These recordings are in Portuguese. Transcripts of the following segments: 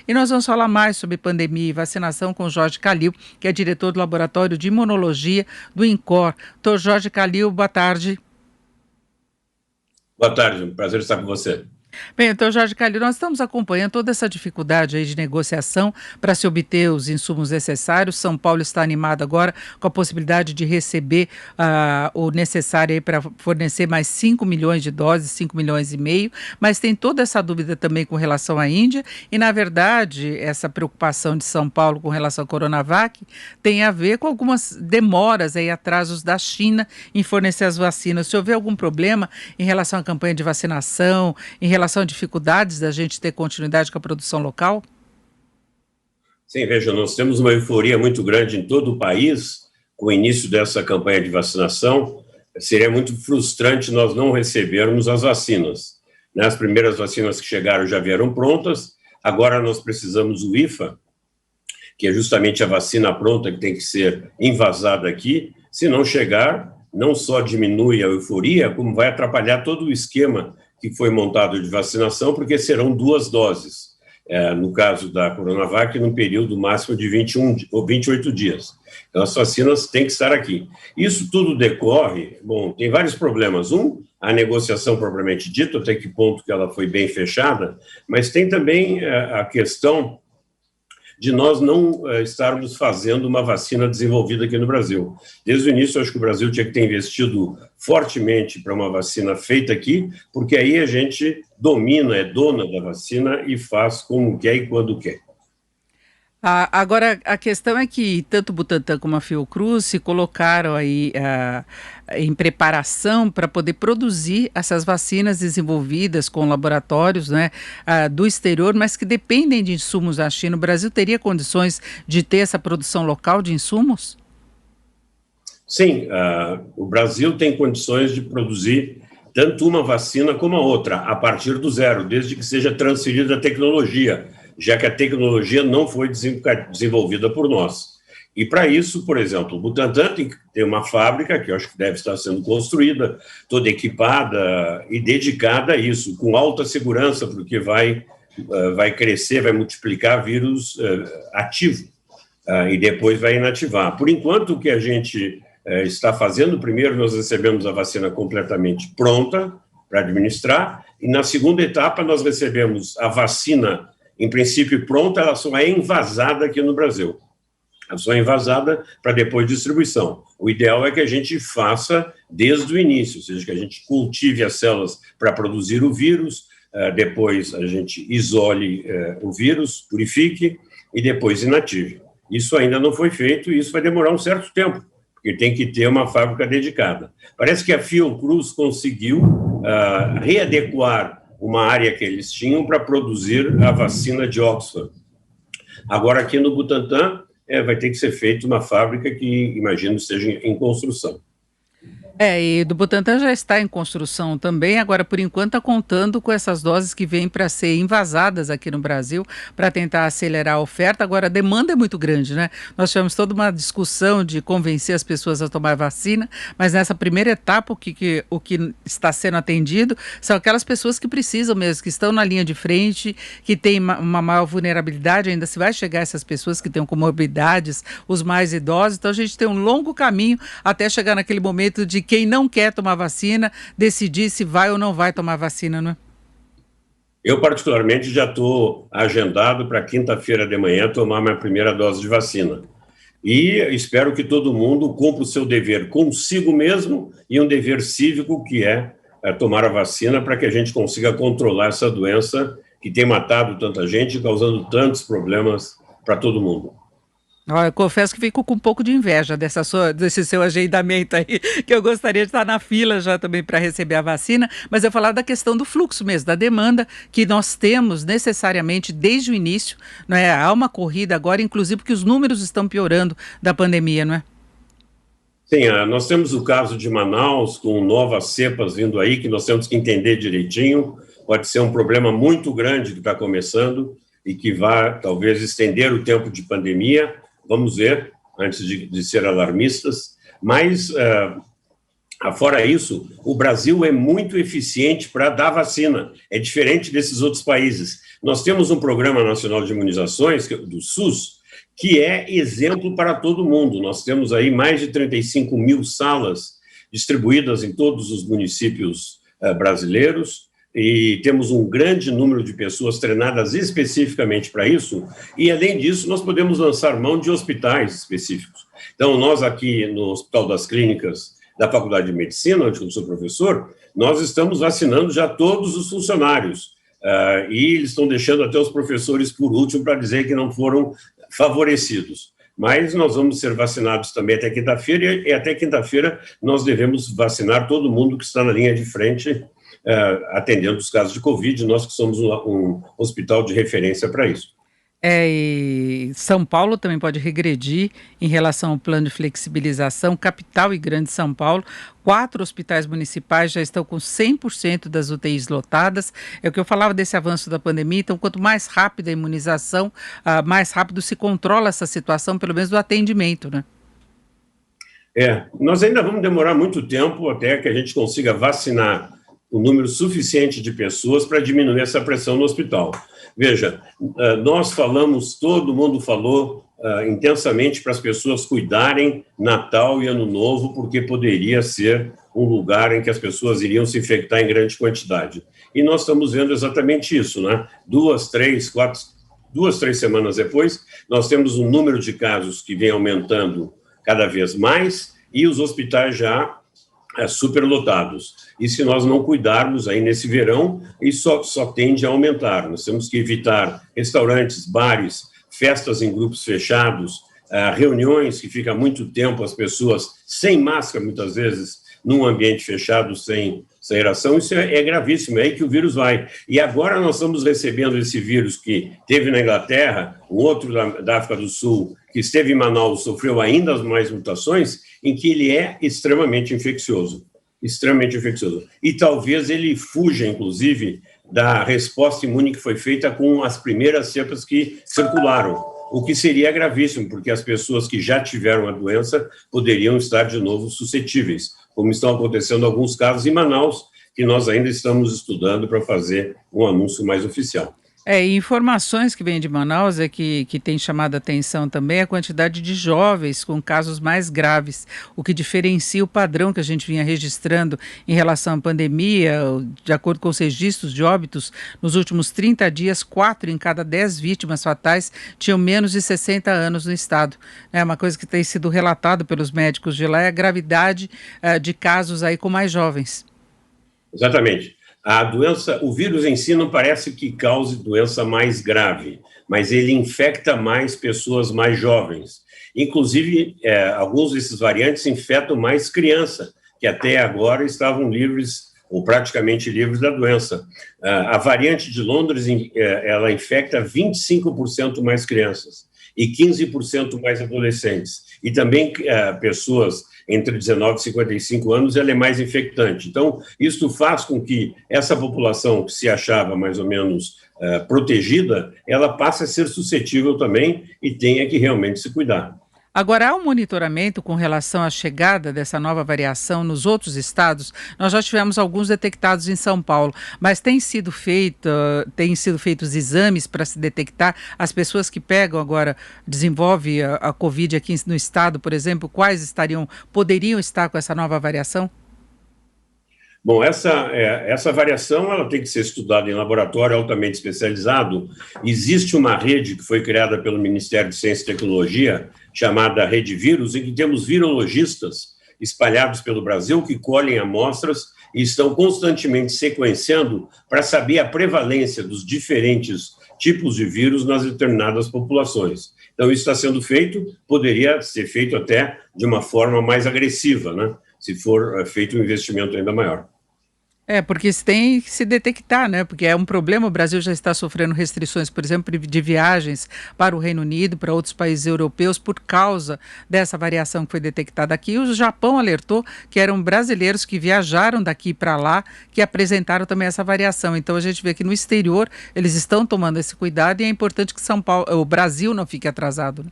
e nós vamos falar mais sobre pandemia e vacinação com Jorge Calil, que é diretor do Laboratório de Imunologia do INCOR. Doutor Jorge Calil, boa tarde. Boa tarde, um prazer estar com você. Bem, então, Jorge Calil, nós estamos acompanhando toda essa dificuldade aí de negociação para se obter os insumos necessários. São Paulo está animado agora com a possibilidade de receber o necessário aí para fornecer mais 5 milhões de doses, 5 milhões e meio, mas tem toda essa dúvida também com relação à Índia e, na verdade, essa preocupação de São Paulo com relação à Coronavac tem a ver com algumas demoras aí, atrasos da China em fornecer as vacinas. Se houver algum problema em relação à campanha de vacinação, em relação a dificuldades da gente ter continuidade com a produção local? Sim, veja, nós temos uma euforia muito grande em todo o país com o início dessa campanha de vacinação. Seria muito frustrante nós não recebermos as vacinas. As primeiras vacinas que chegaram já vieram prontas, agora nós precisamos do IFA, que é justamente a vacina pronta que tem que ser envasada aqui. Se não chegar, não só diminui a euforia, como vai atrapalhar todo o esquema que foi montado de vacinação, porque serão 2 doses, no caso da Coronavac, num período máximo de 21 ou 28 dias. Então, as vacinas têm que estar aqui. Isso tudo decorre, tem vários problemas. A negociação propriamente dita, até que ponto que ela foi bem fechada, mas tem também a questão de nós não estarmos fazendo uma vacina desenvolvida aqui no Brasil. Desde o início, eu acho que o Brasil tinha que ter investido fortemente para uma vacina feita aqui, porque aí a gente domina, é dona da vacina e faz como quer e quando quer. Agora, a questão é que tanto o Butantan como a Fiocruz se colocaram aí em preparação para poder produzir essas vacinas desenvolvidas com laboratórios, né, do exterior, mas que dependem de insumos da China. O Brasil teria condições de ter essa produção local de insumos? Sim, o Brasil tem condições de produzir tanto uma vacina como a outra, a partir do zero, desde que seja transferida a tecnologia, já que a tecnologia não foi desenvolvida por nós. E para isso, por exemplo, o Butantan tem que ter uma fábrica, que eu acho que deve estar sendo construída, toda equipada e dedicada a isso, com alta segurança, porque vai crescer, vai multiplicar vírus ativo, e depois vai inativar. Por enquanto, o que a gente está fazendo, primeiro nós recebemos a vacina completamente pronta para administrar, e na segunda etapa nós recebemos a vacina, em princípio pronta, ela só é envasada aqui no Brasil. Ela só é envasada para depois distribuição. O ideal é que a gente faça desde o início, ou seja, que a gente cultive as células para produzir o vírus, depois a gente isole o vírus, purifique e depois inative. Isso ainda não foi feito e isso vai demorar um certo tempo, porque tem que ter uma fábrica dedicada. Parece que a Fiocruz conseguiu readequar uma área que eles tinham para produzir a vacina de Oxford. Agora, aqui no Butantan, vai ter que ser feita uma fábrica que, imagino, esteja em construção. E do Butantan já está em construção também, agora por enquanto está contando com essas doses que vêm para ser envasadas aqui no Brasil, para tentar acelerar a oferta. Agora a demanda é muito grande, né? Nós tivemos toda uma discussão de convencer as pessoas a tomar vacina, mas nessa primeira etapa o que está sendo atendido são aquelas pessoas que precisam mesmo, que estão na linha de frente, que têm uma maior vulnerabilidade, ainda se vai chegar essas pessoas que têm comorbidades, os mais idosos, então a gente tem um longo caminho até chegar naquele momento de quem não quer tomar vacina, decidir se vai ou não vai tomar vacina, não é? Eu, particularmente, já estou agendado para quinta-feira de manhã tomar minha primeira dose de vacina. E espero que todo mundo cumpra o seu dever consigo mesmo e um dever cívico, que é tomar a vacina para que a gente consiga controlar essa doença que tem matado tanta gente e causando tantos problemas para todo mundo. Eu confesso que fico com um pouco de inveja desse seu agendamento aí, que eu gostaria de estar na fila já também para receber a vacina, mas eu falar da questão do fluxo mesmo, da demanda que nós temos necessariamente desde o início, não é? Há uma corrida agora, inclusive porque os números estão piorando da pandemia, não é? Sim, nós temos o caso de Manaus, com novas cepas vindo aí, que nós temos que entender direitinho. Pode ser um problema muito grande que está começando e que vai, talvez, estender o tempo de pandemia. Vamos ver, antes de ser alarmistas. Mas Fora isso, o Brasil é muito eficiente para dar vacina, é diferente desses outros países. Nós temos um Programa Nacional de Imunizações, do SUS, que é exemplo para todo mundo. Nós temos aí mais de 35 mil salas distribuídas em todos os municípios brasileiros, e temos um grande número de pessoas treinadas especificamente para isso, e, além disso, nós podemos lançar mão de hospitais específicos. Então, nós aqui no Hospital das Clínicas da Faculdade de Medicina, onde eu sou professor, nós estamos vacinando já todos os funcionários, e eles estão deixando até os professores por último para dizer que não foram favorecidos. Mas nós vamos ser vacinados também até quinta-feira, e até quinta-feira nós devemos vacinar todo mundo que está na linha de frente, atendendo os casos de Covid, nós que somos um hospital de referência para isso. E São Paulo também pode regredir em relação ao plano de flexibilização. Capital e Grande São Paulo, 4 hospitais municipais já estão com 100% das UTIs lotadas. É o que eu falava desse avanço da pandemia. Então, quanto mais rápida a imunização, mais rápido se controla essa situação, pelo menos do atendimento, né? Nós ainda vamos demorar muito tempo até que a gente consiga vacinar o número suficiente de pessoas para diminuir essa pressão no hospital. Veja, nós falamos, todo mundo falou intensamente para as pessoas cuidarem Natal e Ano Novo, porque poderia ser um lugar em que as pessoas iriam se infectar em grande quantidade. E nós estamos vendo exatamente isso, né? 2, 3 semanas depois, nós temos um número de casos que vem aumentando cada vez mais e os hospitais já superlotados. E se nós não cuidarmos aí nesse verão, isso só tende a aumentar. Nós temos que evitar restaurantes, bares, festas em grupos fechados, reuniões que fica muito tempo as pessoas sem máscara, muitas vezes, num ambiente fechado, sem aeração. Isso é gravíssimo, é aí que o vírus vai. E agora nós estamos recebendo esse vírus que teve na Inglaterra, um outro da África do Sul, que esteve em Manaus, sofreu ainda mais mutações, em que ele é extremamente infeccioso. E talvez ele fuja, inclusive, da resposta imune que foi feita com as primeiras cepas que circularam, o que seria gravíssimo, porque as pessoas que já tiveram a doença poderiam estar de novo suscetíveis, como estão acontecendo alguns casos em Manaus, que nós ainda estamos estudando para fazer um anúncio mais oficial. E informações que vêm de Manaus que tem chamado a atenção também a quantidade de jovens com casos mais graves, o que diferencia o padrão que a gente vinha registrando em relação à pandemia. De acordo com os registros de óbitos, nos últimos 30 dias, 4 em cada 10 vítimas fatais tinham menos de 60 anos no estado. É uma coisa que tem sido relatado pelos médicos de lá, é a gravidade de casos aí com mais jovens. Exatamente. A doença, o vírus em si não parece que cause doença mais grave, mas ele infecta mais pessoas mais jovens. Inclusive, alguns desses variantes infectam mais crianças, que até agora estavam livres, ou praticamente livres da doença. A variante de Londres, ela infecta 25% mais crianças e 15% mais adolescentes. E também pessoas entre 19 e 55 anos, ela é mais infectante. Então, isso faz com que essa população que se achava mais ou menos protegida, ela passe a ser suscetível também e tenha que realmente se cuidar. Agora, há um monitoramento com relação à chegada dessa nova variação nos outros estados? Nós já tivemos alguns detectados em São Paulo, mas têm sido feitos exames para se detectar as pessoas que pegam agora, desenvolvem a Covid aqui no estado, por exemplo, quais poderiam estar com essa nova variação? Bom, essa variação ela tem que ser estudada em laboratório altamente especializado. Existe uma rede que foi criada pelo Ministério de Ciência e Tecnologia, chamada Rede Vírus, em que temos virologistas espalhados pelo Brasil que colhem amostras e estão constantemente sequenciando para saber a prevalência dos diferentes tipos de vírus nas determinadas populações. Então, isso está sendo feito, poderia ser feito até de uma forma mais agressiva, né? Se for feito um investimento ainda maior. Porque se tem que se detectar, né? Porque é um problema, o Brasil já está sofrendo restrições, por exemplo, de viagens para o Reino Unido, para outros países europeus, por causa dessa variação que foi detectada aqui. O Japão alertou que eram brasileiros que viajaram daqui para lá, que apresentaram também essa variação. Então a gente vê que no exterior eles estão tomando esse cuidado e é importante que o Brasil não fique atrasado, né?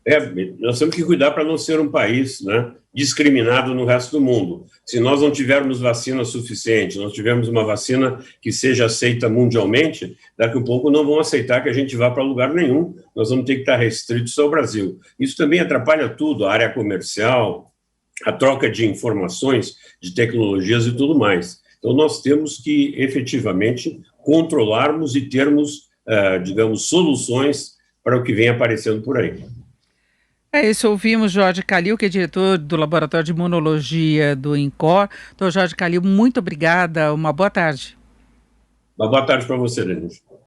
É, nós temos que cuidar para não ser um país, né, discriminado no resto do mundo. Se nós não tivermos vacina suficiente, nós tivermos uma vacina que seja aceita mundialmente, daqui a pouco não vão aceitar que a gente vá para lugar nenhum, nós vamos ter que estar restritos ao Brasil. Isso também atrapalha tudo, a área comercial, a troca de informações, de tecnologias e tudo mais. Então, nós temos que, efetivamente, controlarmos e termos, digamos, soluções para o que vem aparecendo por aí. É isso, ouvimos Jorge Calil, que é diretor do Laboratório de Imunologia do INCOR. Doutor Jorge Calil, muito obrigada, uma boa tarde. Uma boa tarde para você, Denise.